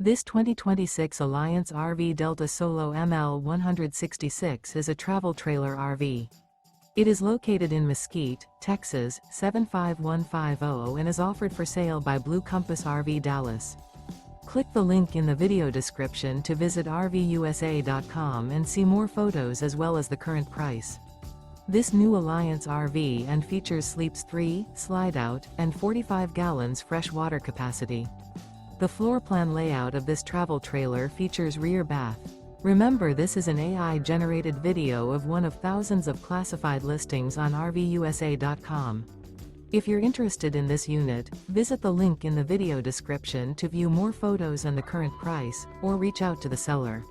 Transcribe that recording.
This 2026 Alliance RV Delta Solo ML 166 is a travel trailer RV. It is located in Mesquite, Texas, 75150 and is offered for sale by Blue Compass RV Dallas. Click the link in the video description to visit RVUSA.com and see more photos as well as the current price. This new Alliance RV and features sleeps 3, slide-out, and 45 gallons fresh water capacity. The floor plan layout of this travel trailer features rear bath. Remember, this is an AI-generated video of one of thousands of classified listings on RVUSA.com. If you're interested in this unit, visit the link in the video description to view more photos and the current price, or reach out to the seller.